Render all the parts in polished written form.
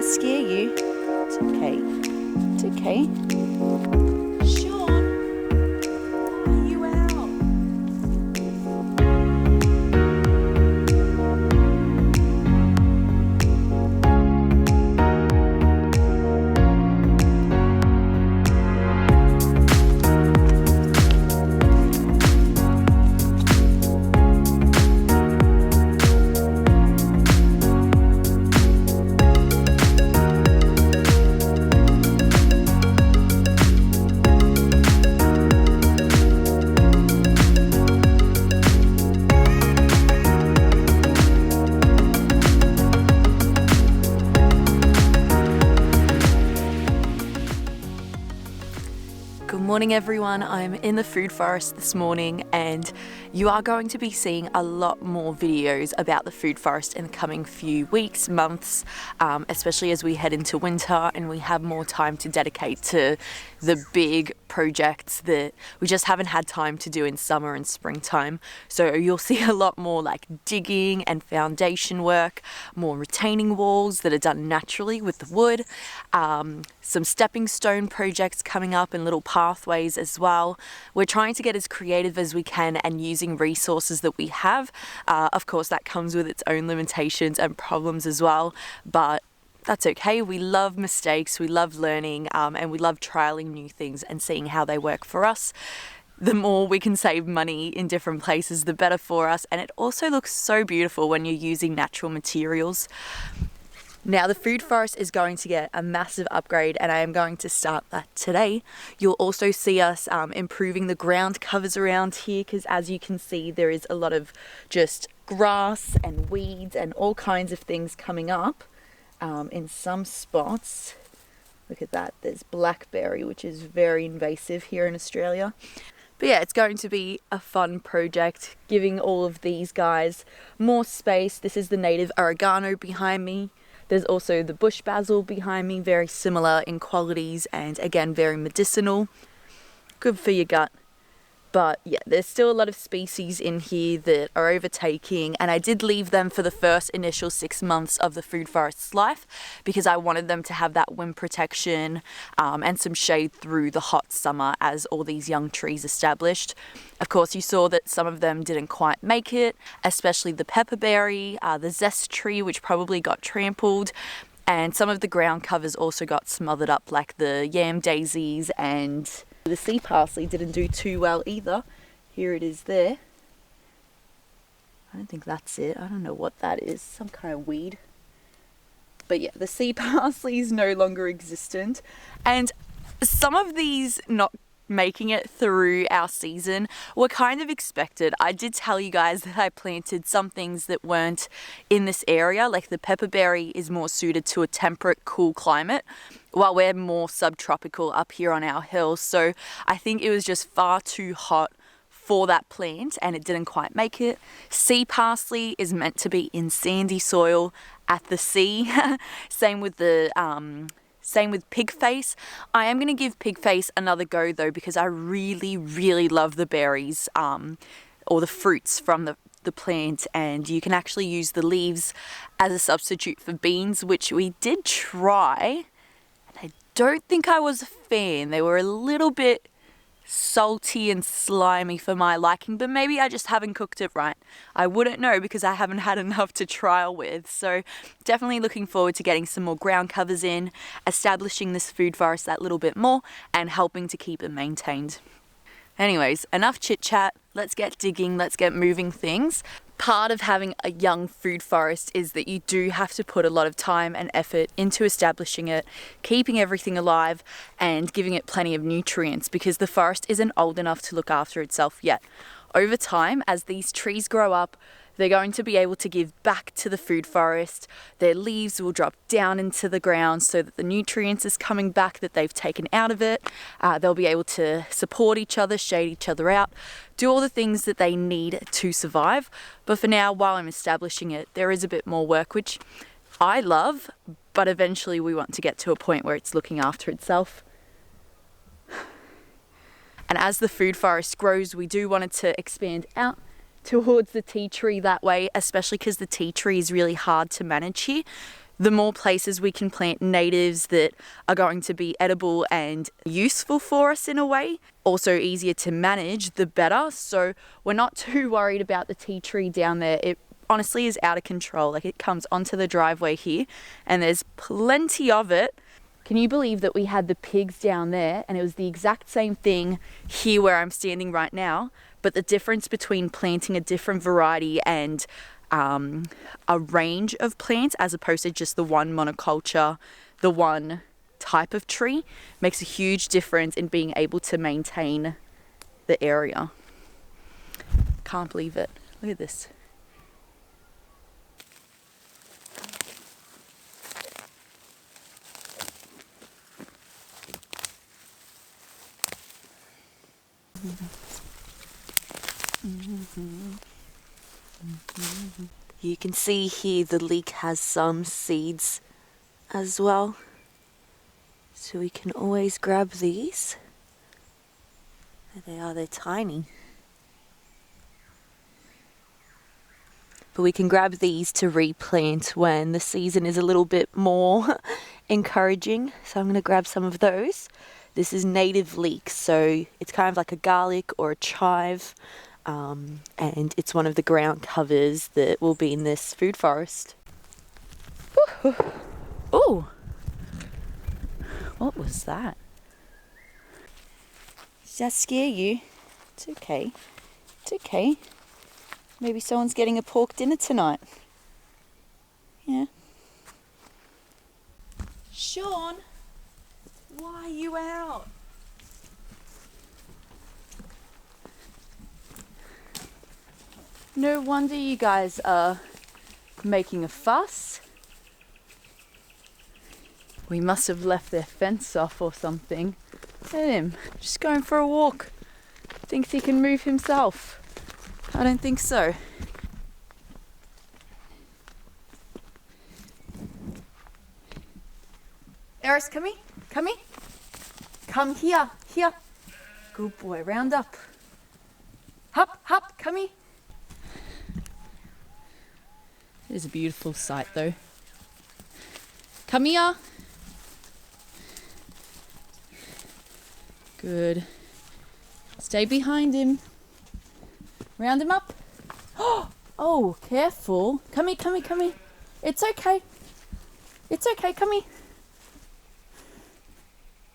scare you. It's okay. It's okay. Sean, why are you out? Good morning everyone, I'm in the food forest this morning and you are going to be seeing a lot more videos about the food forest in the coming few weeks, months, especially as we head into winter and we have more time to dedicate to the big projects that we just haven't had time to do in summer and springtime. So you'll see a lot more like digging and foundation work, more retaining walls that are done naturally with the wood, some stepping stone projects coming up and little pathways as well. We're trying to get as creative as we can and using resources that we have. Of course, that comes with its own limitations and problems as well, but that's okay. We love mistakes, we love learning, and we love trialing new things and seeing how they work for us. The more we can save money in different places, the better for us. And it also looks so beautiful when you're using natural materials. Now the food forest is going to get a massive upgrade and I am going to start that today. You'll also see us improving the ground covers around here because as you can see there is a lot of just grass and weeds and all kinds of things coming up in some spots. Look at that, there's blackberry, which is very invasive here in Australia. But yeah, it's going to be a fun project, giving all of these guys more space. This is the native oregano behind me. There's also the bush basil behind me, very similar in qualities and again, very medicinal. Good for your gut. But yeah, there's still a lot of species in here that are overtaking and I did leave them for the first initial 6 months of the food forest's life because I wanted them to have that wind protection and some shade through the hot summer as all these young trees established. Of course, you saw that some of them didn't quite make it, especially the pepperberry, the zest tree, which probably got trampled. And some of the ground covers also got smothered up like the yam daisies, and the sea parsley didn't do too well either. Here it is there. I don't think that's it. I don't know what that is. Some kind of weed. But yeah, the sea parsley is no longer existent. And some of these not making it through our season were kind of expected. I did tell you guys that I planted some things that weren't in this area, like the pepperberry is more suited to a temperate, cool climate, while we're more subtropical up here on our hills. So I think it was just far too hot for that plant and it didn't quite make it. Sea parsley is meant to be in sandy soil at the sea. Same with pig face. I am going to give pig face another go though because I really, really love the berries or the fruits from the plant, and you can actually use the leaves as a substitute for beans, which we did try. And I don't think I was a fan. They were a little bit salty and slimy for my liking, but maybe I just haven't cooked it right. I wouldn't know because I haven't had enough to trial with. So definitely looking forward to getting some more ground covers in, establishing this food forest that little bit more and helping to keep it maintained. Anyways, enough chit chat. Let's get digging, let's get moving things. Part of having a young food forest is that you do have to put a lot of time and effort into establishing it, keeping everything alive and giving it plenty of nutrients because the forest isn't old enough to look after itself yet. Over time, as these trees grow up, they're going to be able to give back to the food forest. Their leaves will drop down into the ground so that the nutrients is coming back that they've taken out of it. They'll be able to support each other, shade each other out, do all the things that they need to survive. But for now, while I'm establishing it, there is a bit more work, which I love, but eventually we want to get to a point where it's looking after itself. And as the food forest grows, we do want it to expand out towards the tea tree that way, especially because the tea tree is really hard to manage here. The more places we can plant natives that are going to be edible and useful for us in a way, also easier to manage, the better. So we're not too worried about the tea tree down there. It honestly is out of control. Like, it comes onto the driveway here and there's plenty of it. Can you believe that we had the pigs down there and it was the exact same thing here where I'm standing right now, but the difference between planting a different variety and a range of plants as opposed to just the one monoculture, the one type of tree, makes a huge difference in being able to maintain the area. Can't believe it. Look at this. You can see here the leek has some seeds as well, so we can always grab these. There they are, they're tiny. But we can grab these to replant when the season is a little bit more encouraging. So I'm going to grab some of those. This is native leek, so it's kind of like a garlic or a chive. And it's one of the ground covers that will be in this food forest. Oh, what was that? Does that scare you? It's okay. It's okay. Maybe someone's getting a pork dinner tonight. Yeah. Sean, why are you out? No wonder you guys are making a fuss. We must have left their fence off or something. Look at him, just going for a walk. Thinks he can move himself. I don't think so. Eris, come here, come here. Come here, here. Good boy, round up. Hop, hop, come here. It is a beautiful sight though. Come here. Good. Stay behind him. Round him up. Oh, careful. Come here, come here, come here. It's okay. It's okay, come here.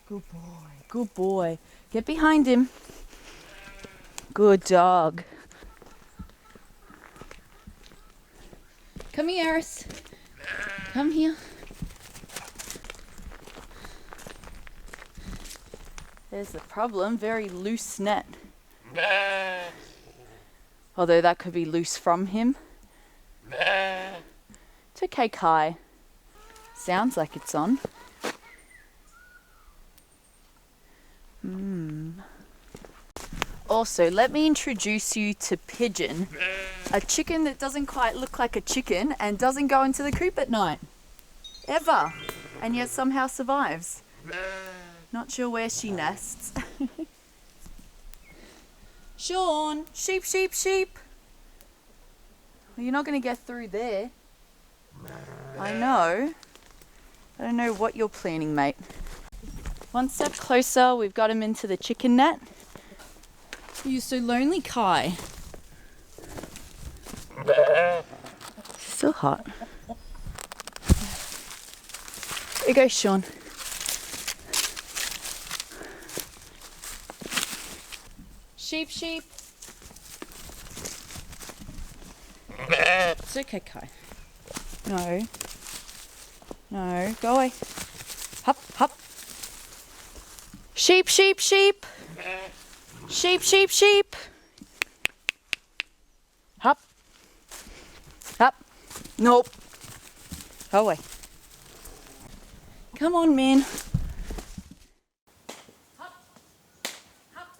Good boy, good boy. Get behind him. Good dog. Come here, Eris. Come here. There's the problem, very loose net. Although that could be loose from him. It's okay, Kai. Sounds like it's on. Also, let me introduce you to Pigeon, a chicken that doesn't quite look like a chicken and doesn't go into the coop at night. Ever. And yet somehow survives. Not sure where she nests. Sean, sheep, sheep, sheep. Well, you're not going to get through there. I know. I don't know what you're planning, mate. One step closer, we've got him into the chicken net. You're so lonely, Kai. Still hot. There you go, Sean. Sheep, sheep. It's okay, Kai. No. No, go away. Hop, hop. Sheep, sheep, sheep. Sheep, sheep, sheep. Hop. Hop. Nope. Go away. Come on, man. Hop. Hop.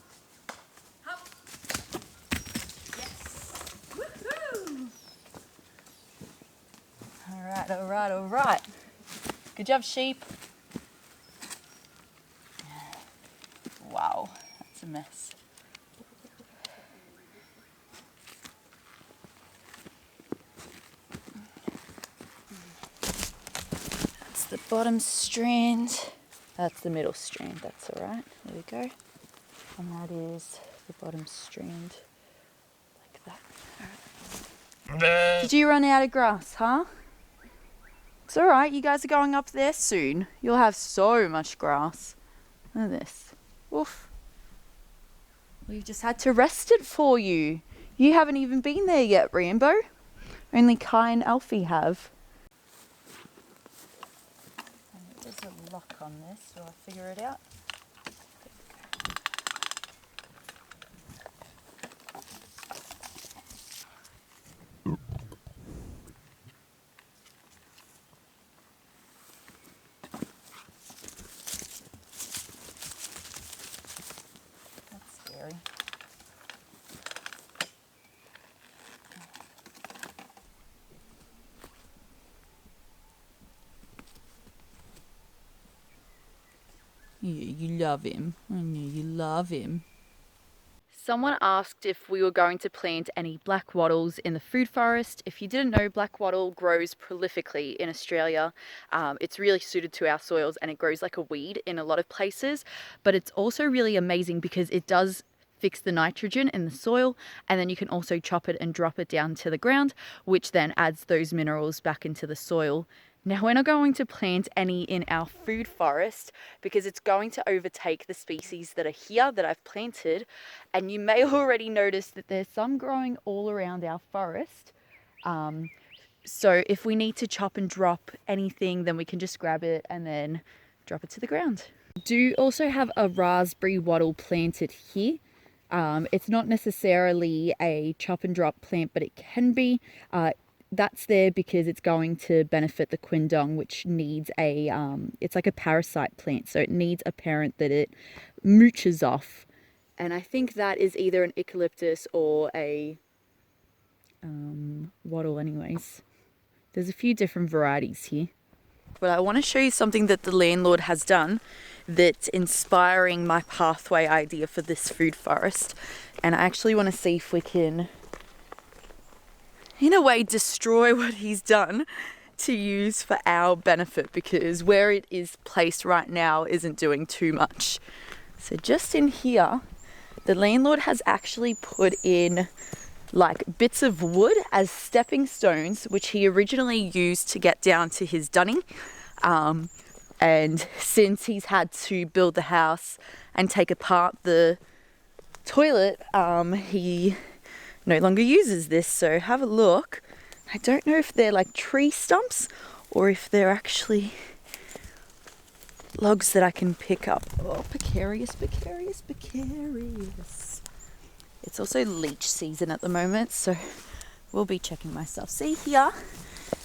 Hop. Yes. Woohoo! All right, all right, all right. Good job, sheep. Wow, that's a mess. the bottom strand. That's the middle strand, that's all right. There we go. And that is the bottom strand, like that. All right. Did you run out of grass, huh? It's all right, you guys are going up there soon. You'll have so much grass. Look at this. Oof. We've just had to rest it for you. You haven't even been there yet, Rambo. Only Kai and Alfie have. There's a lock on this. Will I figure it out? That's scary. Yeah, you love him. I know you love him. Someone asked if we were going to plant any black wattles in the food forest. If you didn't know, black wattle grows prolifically in Australia. It's really suited to our soils and it grows like a weed in a lot of places. But it's also really amazing because it does fix the nitrogen in the soil, and then you can also chop it and drop it down to the ground, which then adds those minerals back into the soil. Now, we're not going to plant any in our food forest because it's going to overtake the species that are here that I've planted. And you may already notice that there's some growing all around our forest. So if we need to chop and drop anything, then we can just grab it and then drop it to the ground. I do also have a raspberry wattle planted here. It's not necessarily a chop and drop plant, but it can be. That's there because it's going to benefit the quindong, which needs it's like a parasite plant. So it needs a parent that it mooches off. And I think that is either an eucalyptus or a wattle anyways. There's a few different varieties here. But I want to show you something that the landlord has done that's inspiring my pathway idea for this food forest. And I actually want to see if we can, in a way, destroy what he's done to use for our benefit, because where it is placed right now isn't doing too much. So just in here, the landlord has actually put in like bits of wood as stepping stones, which he originally used to get down to his dunny. And since he's had to build the house and take apart the toilet, he no longer uses this. So have a look. I don't know if they're like tree stumps or if they're actually logs that I can pick up. Oh, precarious, precarious, precarious. It's also leech season at the moment, so we'll be checking myself. See here,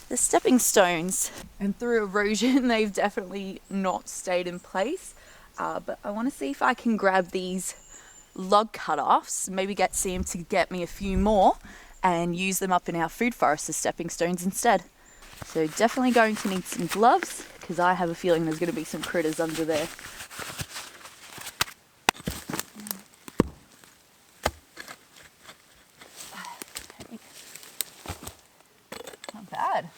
the stepping stones. And through erosion, they've definitely not stayed in place. But I want to see if I can grab these log cut-offs, maybe get Sam to get me a few more and use them up in our food forest as stepping stones instead. So definitely going to need some gloves because I have a feeling there's going to be some critters under there. Okay. Not bad.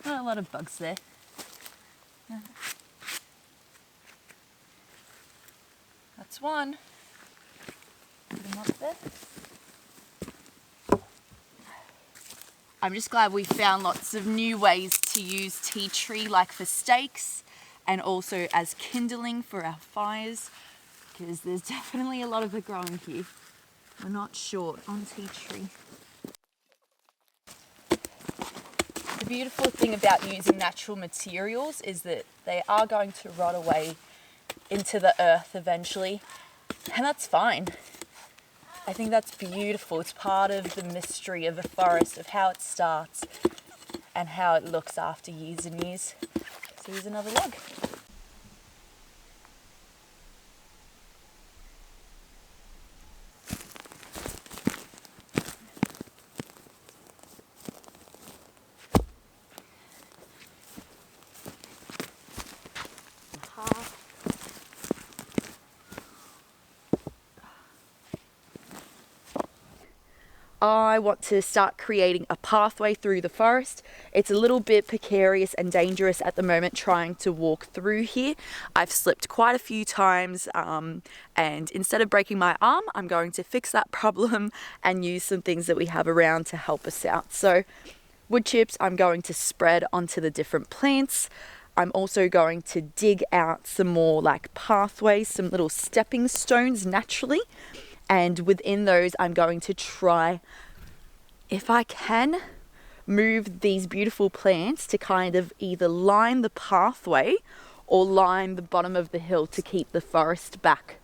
Not a lot of bugs there. That's one. Put them up there. I'm just glad we found lots of new ways to use tea tree, like for stakes and also as kindling for our fires, because there's definitely a lot of it growing here. We're not short on tea tree. The beautiful thing about using natural materials is that they are going to rot away into the earth eventually, and that's fine. I think that's beautiful. It's part of the mystery of a forest, of how it starts and how it looks after years and years. So here's another log. I want to start creating a pathway through the forest. It's a little bit precarious and dangerous at the moment trying to walk through here. I've slipped quite a few times, and instead of breaking my arm, I'm going to fix that problem and use some things that we have around to help us out. So wood chips I'm going to spread onto the different plants. I'm also going to dig out some more like pathways, some little stepping stones naturally. And within those, I'm going to try, if I can, move these beautiful plants to kind of either line the pathway or line the bottom of the hill to keep the forest back.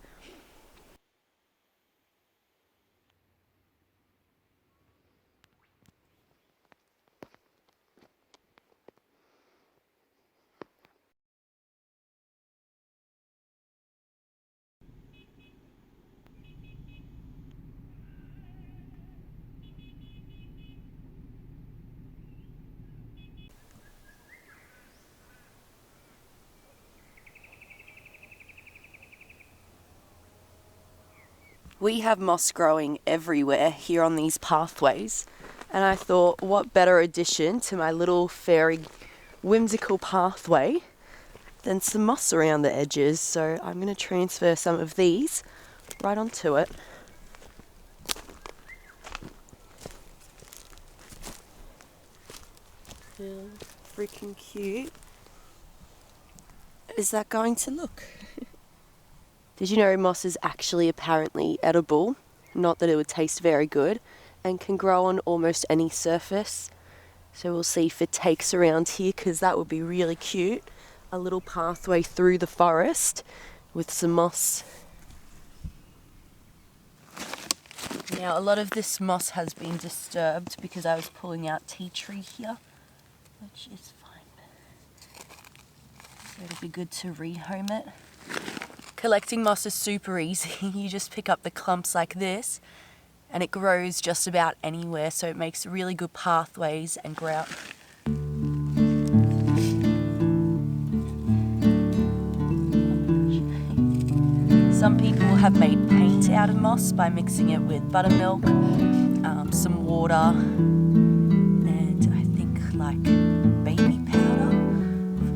We have moss growing everywhere here on these pathways, and I thought what better addition to my little fairy whimsical pathway than some moss around the edges. So I'm going to transfer some of these right onto it. How freaking cute is that going to look? Did you know moss is actually apparently edible? Not that it would taste very good, and can grow on almost any surface. So we'll see if it takes around here, because that would be really cute. A little pathway through the forest with some moss. Now a lot of this moss has been disturbed because I was pulling out tea tree here, which is fine. So it'll be good to rehome it. Collecting moss is super easy. You just pick up the clumps like this and it grows just about anywhere, so it makes really good pathways and grout. Some people have made paint out of moss by mixing it with buttermilk, some water, and I think like baby powder,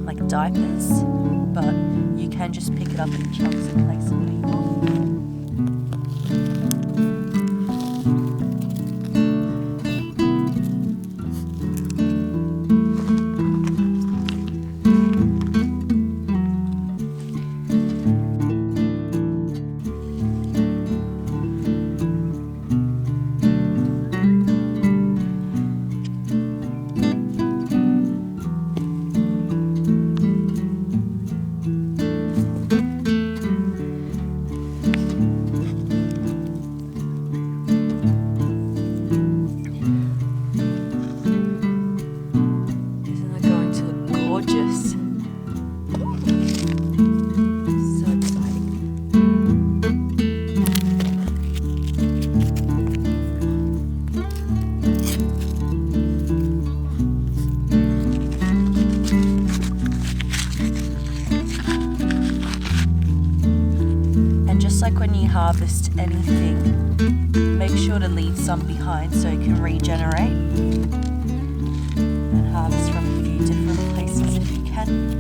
like diapers, but you can just pick it up in chunks and make some paint. Like when you harvest anything, make sure to leave some behind so it can regenerate, and harvest from a few different places if you can.